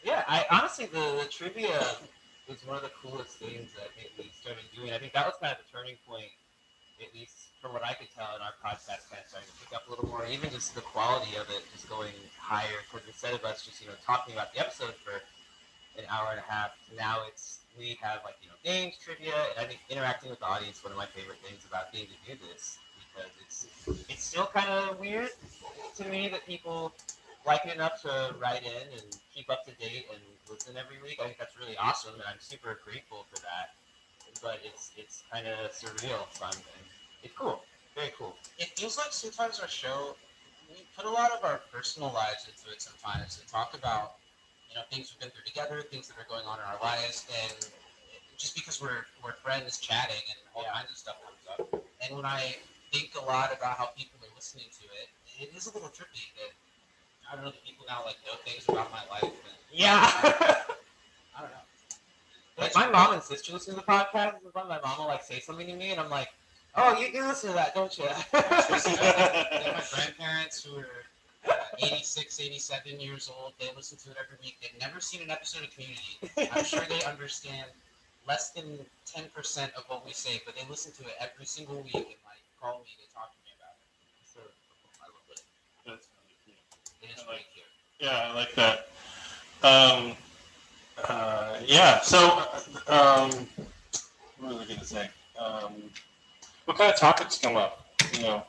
Yeah, I honestly the trivia was one of the coolest things that I think we started doing. I think that was kind of the turning point, at least from what I could tell in our podcast, kind of starting to pick up a little more. Even just the quality of it just going higher. Because instead of us just talking about the episode for an hour and a half, now we have like games, trivia, and I think interacting with the audience. One of my favorite things about getting to do this because it's still kind of weird to me that people like it enough to write in and keep up to date and listen every week. I think that's really awesome, and I'm super grateful for that. But it's kind of surreal, fun, and it's cool, very cool. It feels like sometimes our show, we put a lot of our personal lives into it sometimes and talk about, things we've been through together, things that are going on in our lives, and just because we're friends chatting and all kinds of stuff comes up. And when I think a lot about how people are listening to it, it is a little trippy that I don't know that people now like know things about my life. And Yeah. I don't know. Like my mom and sister listen to the podcast. My mom will like say something to me, and I'm like, "Oh, you listen to that, don't you?" Then my grandparents who are 86, 87 years old, they listen to it every week. They've never seen an episode of Community. I'm sure they understand less than 10% of what we say, but they listen to it every single week and like call me to talk to me about it. So I love it. That's really cute. It is really cute. Yeah, I like that. Um, yeah. So, what was I going to say? What kind of topics come up? You know.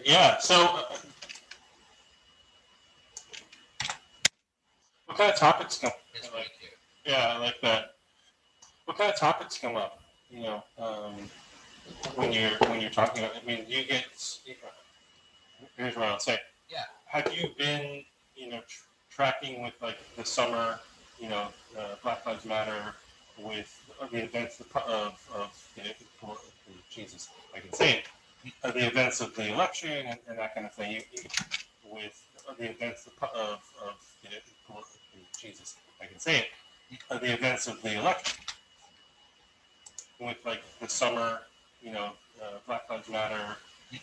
Yeah. So, what kind of topics come? It's really cute. Yeah, I like that. What kind of topics come up? When you're talking about. I mean, you get. Here's what I'll say. Yeah. Have you been, tracking with like the summer, Black Lives Matter, with the events Jesus, I can say it, the events of the election and that kind of thing. With the events Jesus, I can say it, the events of the election, with like the summer, Black Lives Matter,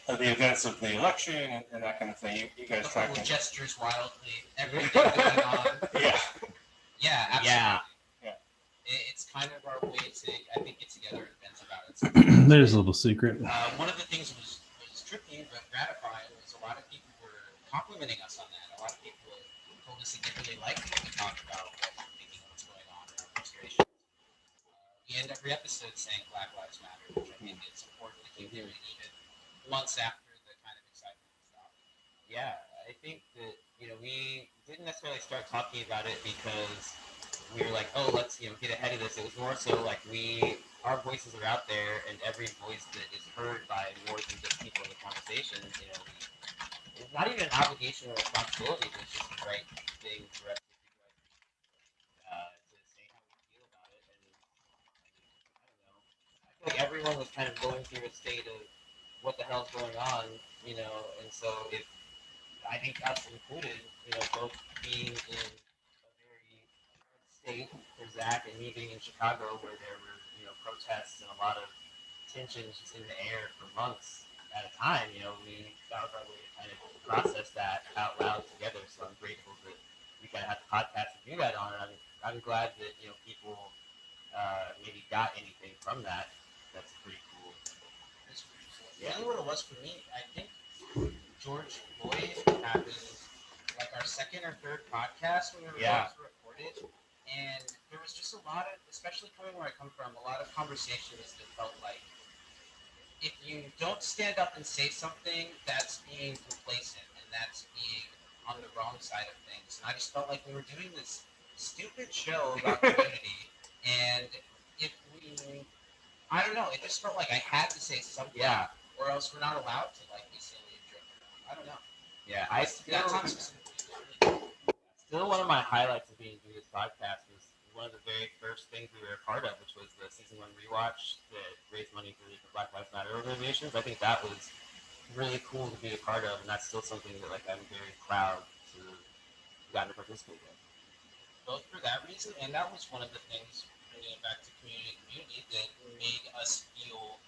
the events of the election and that kind of thing. You guys track it. Gestures wildly, everything going on. Yeah. Yeah, absolutely. Yeah. It's kind of our way to, I think, get together and vent about it. There's a little secret. One of the things was trippy but gratifying was a lot of people were complimenting us on that. A lot of people told us that they really liked what we talked about, what we're thinking, what's going on, and our frustrations. We end every episode saying Black Lives Matter, which I think is important to keep hearing even months after the kind of excitement stopped. Yeah, I think that we didn't necessarily start talking about it because we were like, oh, let's get ahead of this. It was more so like our voices are out there, and every voice that is heard by more than just people in the conversation, it's not even an obligation or responsibility, but it's just the right thing for us to do. To say how we feel about it, and I don't know. I feel like everyone was kind of going through a state of what the hell's going on, and so if I think us included, both being in a very red state for Zach and me being in Chicago where there were, protests and a lot of tensions just in the air for months at a time, we found our way to kind of process that out loud together. So I'm grateful that we kind of had the podcast to do that on. And I'm glad that, people maybe got anything from that. That's pretty cool. It's pretty cool. Yeah. You know what it was for me? I think George Floyd happened like our second or third podcast when we were about to record it. And there was just a lot of, especially coming where I come from, a lot of conversations that felt like if you don't stand up and say something, that's being complacent and that's being on the wrong side of things. And I just felt like we were doing this stupid show about community. And if we, I don't know, it just felt like I had to say something. Yeah. Or else we're not allowed to like be silly and joke around. I don't know. Yeah, That time specifically was really cool. still one of my highlights of being through this podcast was one of the very first things we were a part of, which was the season 1 rewatch that raised money for the Black Lives Matter organizations. I think that was really cool to be a part of, and that's still something that like I'm very proud to have gotten to participate in. Both for that reason, and that was one of the things, bringing it back to community, that made us feel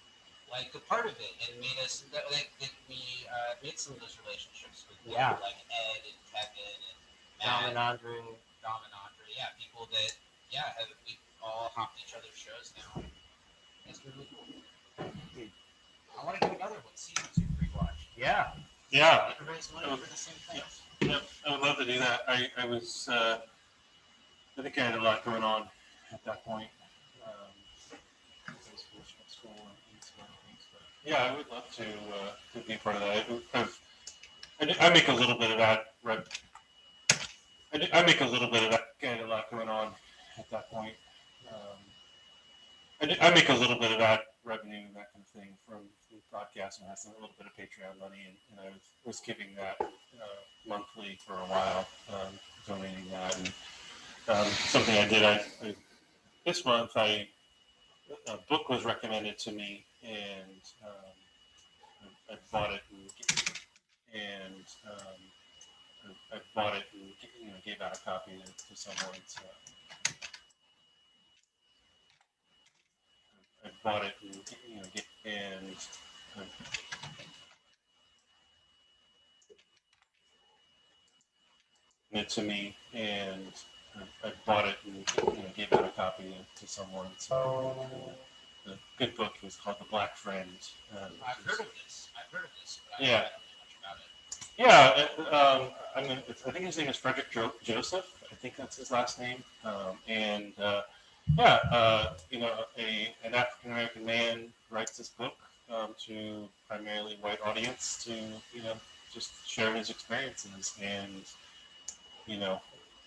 like a part of it, and made us that we made some of those relationships with people like Ed and Dom and Andre. Dom and Andre, yeah, people that, we all hopped each other's shows now. It's really cool. I want to do another one, season 2 pre-watch. Yeah. Yeah. Everybody's money for the same thing. Yep, I would love to do that. I was, I think I had a lot going on at that point. I was finishing up school and some other things, but yeah, I would love to be part of that. I make a little bit of that. I make a little bit of that. I had a lot going on at that point. I make a little bit of that revenue and that kind of thing from podcasting. I had a little bit of Patreon money, and I was giving that monthly for a while, donating that. And something I did, this month, a book was recommended to me, and I bought it and I bought it and gave out a copy to someone. So, I bought it and it to me, and I bought it and gave out a copy to someone. So the good book was called The Black Friend. I've heard of this, but I Yeah. don't know much about it. Yeah, I think his name is Frederick Joseph. I think that's his last name. An African American man writes this book to primarily white audience to just share his experiences and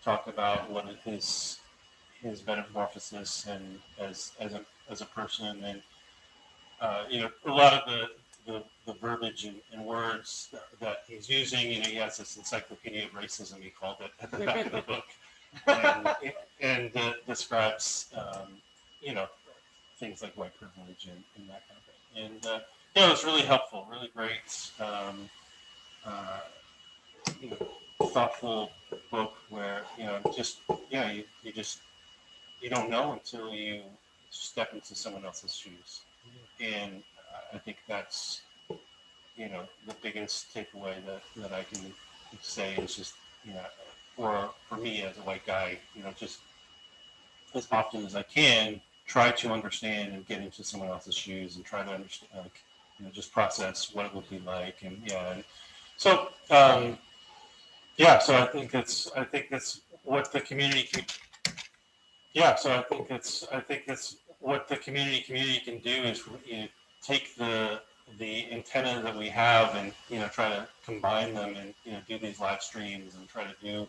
talk about what his metamorphosis and as a person, and a lot of the verbiage and words that he's using. He has this encyclopedia of racism, he called it, at the back of the book, and describes things like white privilege and that kind of thing. And it was really helpful, really great, thoughtful book where you don't know until you step into someone else's shoes. And I think that's the biggest takeaway that I can say is just for me as a white guy, just as often as I can try to understand and get into someone else's shoes and try to understand, just process what it would be like. And so so I think that's what the community can. So I think that's what the community can do is take the antenna that we have and try to combine them and do these live streams and try to do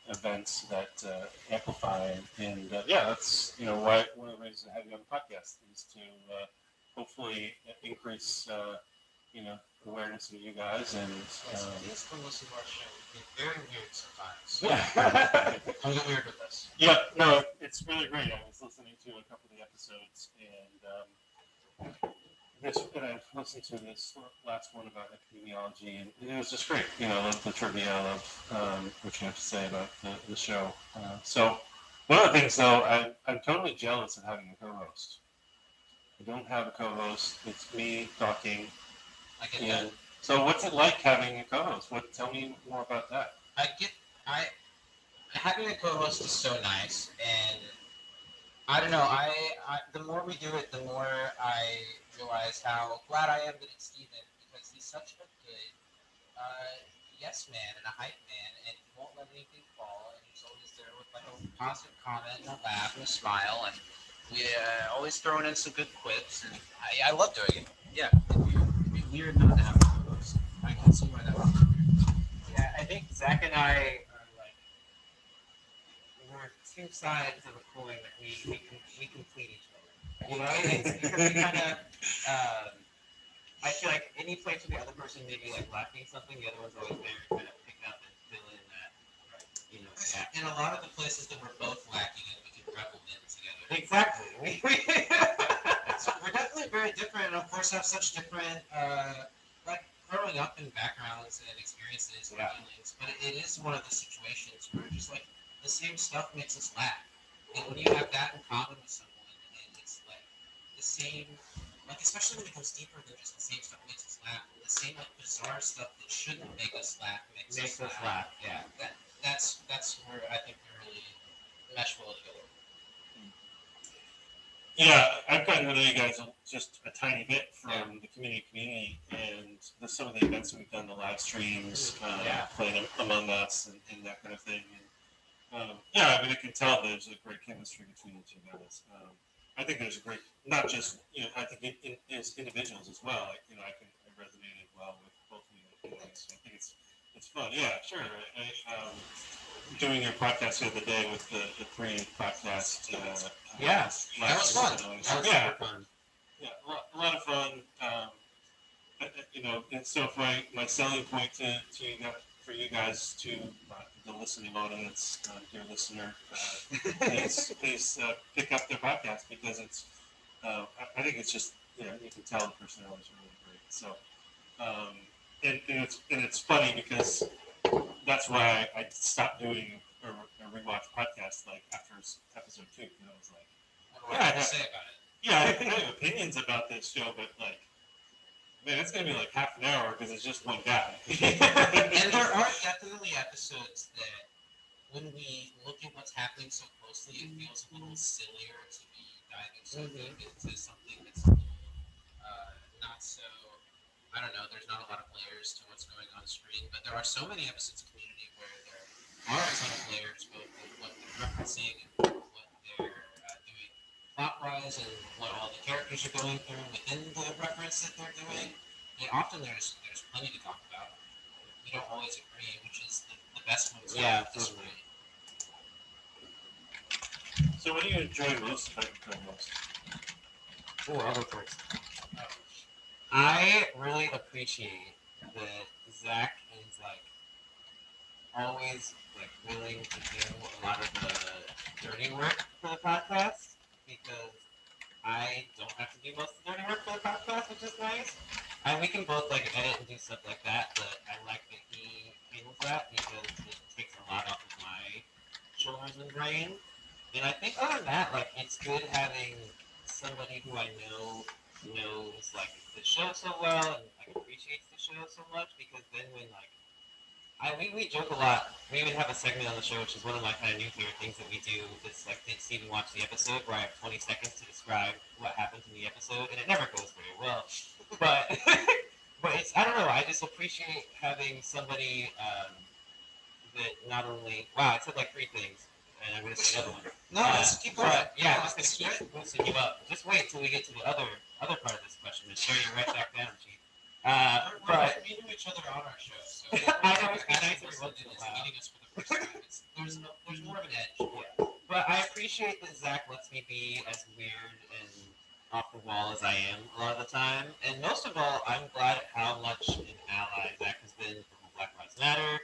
events that amplify and that's why one of the reasons I have you on the podcast is to hopefully increase awareness of you guys and This can listen to our show. It's very weird sometimes. I'm getting weird with this. Yeah, no, it's really great. I was listening to a couple of the episodes, and I've listened to this last one about epidemiology, and it was just great. The trivia of what you have to say about the show. So one of the things, though, I'm totally jealous of having a co-host. I don't have a co-host. It's me talking. I get that. So what's it like having a co-host? Tell me more about that. Having a co-host is so nice, and I don't know. The more we do it, the more I realize how glad I am that it's Steven, because he's such a good yes man and a hype man, and he won't let anything fall, and he's always there with like a positive comment and a laugh and a smile, and we always throwing in some good quips, and I love doing it. Yeah, it'd be weird not to have a co-host. I can see why that would be weird. Yeah, I think Zach and I are like we're two sides of a coin that we complete each other. It's because we kind of. I feel like any place where the other person may be like lacking something, the other one's always there to kind of pick up and fill in that. Gap. In a lot of the places that we're both lacking in, we can revel in together. Exactly. So we're definitely very different, and of course have such different, like growing up in backgrounds and experiences and feelings. But it is one of the situations where just like the same stuff makes us laugh, and when you have that in common with someone, and it's like the same, like especially when it goes deeper than just the same stuff makes us laugh, the same like bizarre stuff that shouldn't make us laugh makes us laugh. Yeah. that's where I think we really mesh well together. Yeah, I've gotten to know you guys just a tiny bit from the community, and some of the events that we've done, the live streams, playing Among Us, and that kind of thing. And yeah, I mean, I can tell there's a great chemistry between the two guys. I think there's a great, not just I think as individuals as well. Like, I resonated well with both of you. So I think it's fun. Yeah, sure. Doing your podcast the other day with the three podcast. Yeah, that was fun. That was super fun. Yeah, a lot of fun. And so my selling point to you guys, for you guys to the listening audience, dear listener, please pick up their podcast because it's. I think it's just you can tell the personality is really great. So, and it's funny because that's why I stopped doing a rewatch podcast like after episode 2. I was like, what do you say about it? Yeah, I have opinions about this show, but like, man, it's gonna be like half an hour because it's just one guy. And there are definitely episodes that, when we look at what's happening so closely, it feels a little sillier to be diving so deep into something that's not so. I don't know. There's not a lot of layers to what's going on screen, but there are so many episodes of Community where there are a ton of layers, both in what they're referencing and what they're doing plot-wise, and what all the characters are going through within the reference that they're doing. And often there's plenty to talk about. We don't always agree, which is the best ones. Yeah, disagree. So, what do you enjoy most about your co-host? Oh, I'll go first. I really appreciate that Zach is like always like willing to do a lot of the dirty work for the podcast because I don't have to do most of the dirty work for the podcast, which is nice. And we can both like edit and do stuff like that, but I like that he handles that because it takes a lot off of my shoulders and brain. And I think other than that, like it's good having somebody who I know knows like the show so well and like appreciates the show so much because then when like we joke a lot. We even have a segment on the show, which is one of my kind of new favorite things that we do. It's like did Steven watch the episode where I have 20 seconds to describe what happens in the episode, and it never goes very well. But but it's I don't know. I just appreciate having somebody that not only wow. I said like 3 things. And I'm going to say another one. No, let's keep going. Yeah, I'm just going to keep boosting you up. Just wait until we get to the other part of this question and show you right back down, Chief. But we knew each other on our show, so I know it's nice every once in a while. meeting us for the first time. There's more of an edge. Yeah. But I appreciate that Zach lets me be as weird and off the wall as I am a lot of the time. And most of all, I'm glad at how much an ally Zach has been for Black Lives Matter.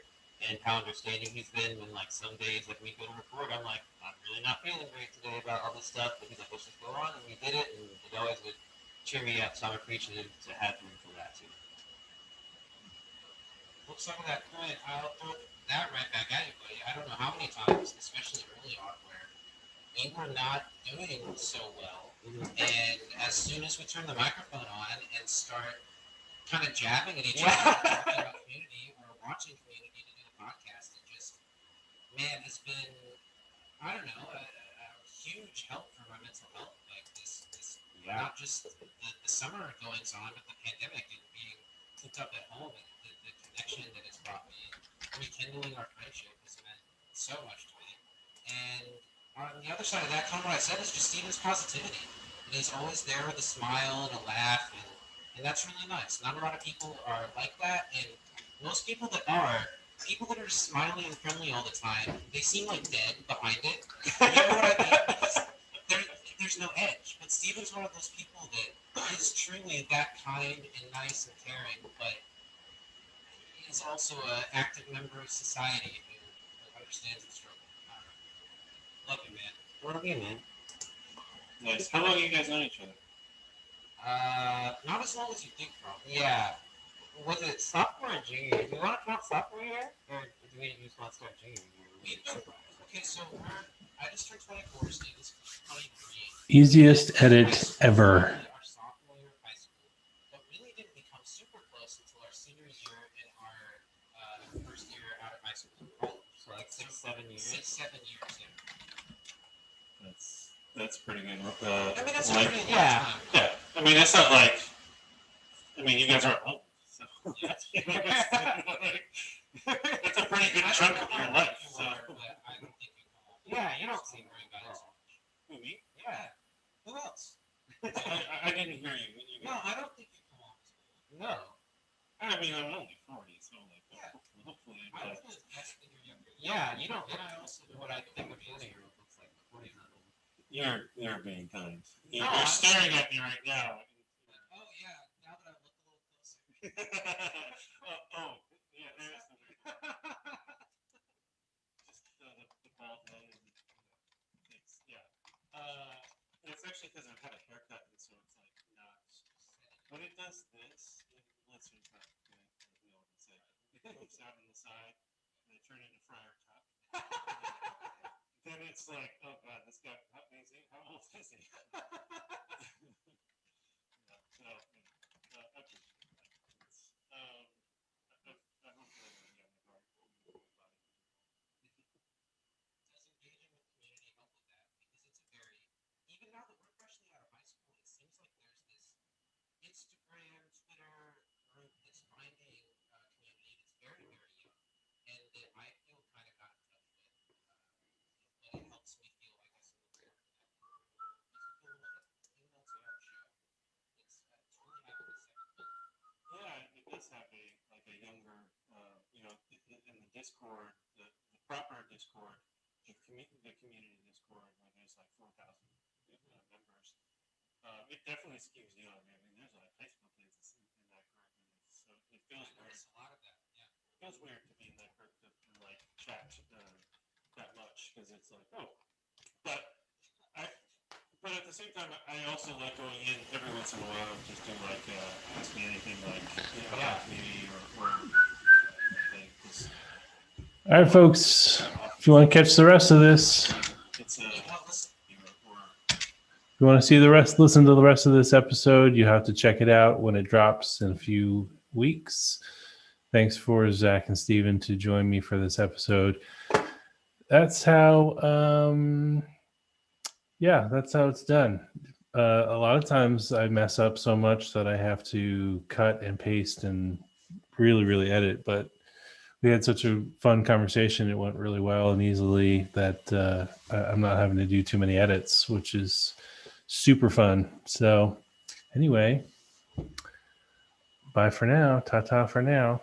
And how understanding he's been when, like, some days, like, we go to record, I'm like, I'm really not feeling great today about all this stuff, but he's like, let's just go on, and we did it, and it always would cheer me up, so I'm appreciative to have him for that, too. Well, some of that point, I'll throw that right back at you, buddy. I don't know how many times, especially early on, where we were not doing so well, and as soon as we turn the microphone on and start kind of jabbing at each other, talking about Community, or watching Community, podcast, it just has been I don't know a huge help for my mental health, like this not just the summer goings on, but the pandemic and being cooped up at home, and the connection that it's brought me, and rekindling our friendship has meant so much to me. And on the other side of that, kind of what I said is just Steven's positivity, and he's always there with a smile and a laugh, and that's really nice. Not a lot of people are like that, and most people that are smiling and friendly all the time, they seem like dead behind it. You know what I mean? Because there's no edge. But Steven's one of those people that is truly that kind and nice and caring, but he's also an active member of society who understands the struggle. Love you, man. Love you, man. Nice. How long have you guys known each other? Not as long as you think, probably. Yeah. Was it sophomore or junior year? Do you want to count sophomore year? Or do we just want to start junior year? Okay, so I just turned 24, Steven's 23. Easiest edit ever. Our sophomore year of high school, but really didn't become super close until our senior year and our first year out of high school. So like 6, 7 years. 6, 7 years. Yeah. That's pretty good. I mean, that's like, a pretty yeah. long time. yeah. I mean, it's not like. I mean, you guys aren't old, so Yeah. it's a pretty good chunk of your life. So. I don't think you come off. Yeah, you don't seem seem very bad. Who, me? Yeah. Who else? I didn't hear you. When you No, I don't think you come off. No. I mean, I'm only 40, so like, Yeah. hopefully. I But, was testing your younger. Yeah, you don't. And I also What I think a 40-year-old looks like. 40-year-old. you're being kind. No, You're I'm- staring at me right now. Oh yeah, now that I look a little closer. Yeah, there's the just the bald head and it's it's actually because I've had a haircut and so it's like not. But it does this. Let's see, it's not good. We all can say it comes out on the side and they turn into Friar Tuck. Then it's like, oh god, this guy, how old is he? Yeah, so, I appreciate that. I hope that you have a heart about it. Does engaging with community help with that? Because it's a very, even now that we're freshly out of high school, it seems like there's this Instagram, Twitter group that's finding community that's very, very young, and that I feel kind of got in touch with. But it helps me feel, I guess, a little more connected. Makes me feel a little, even though it's our show, it's really having this second look. Yeah, it does have a younger, in the Discord, the proper Discord, the community Discord where there's like 4,000 members. It definitely skews young. I mean, there's like high school kids in that group, and so it feels I weird. notice a lot of that. Yeah. It feels weird to be in that group and like chat that much because it's like, oh, but at the same time, I also like going in every once in a while and just do like ask me anything like about me or anything. 'Cause All right, folks. If you want to catch the rest of this, it's Well, listen, if you want to see the rest, listen to the rest of this episode, you have to check it out when it drops in a few weeks. Thanks for Zach and Steven to join me for this episode. That's how, that's how it's done. A lot of times I mess up so much that I have to cut and paste and really, really edit. But we had such a fun conversation. It went really well and easily that I'm not having to do too many edits, which is super fun. So anyway, bye for now. Ta-ta for now.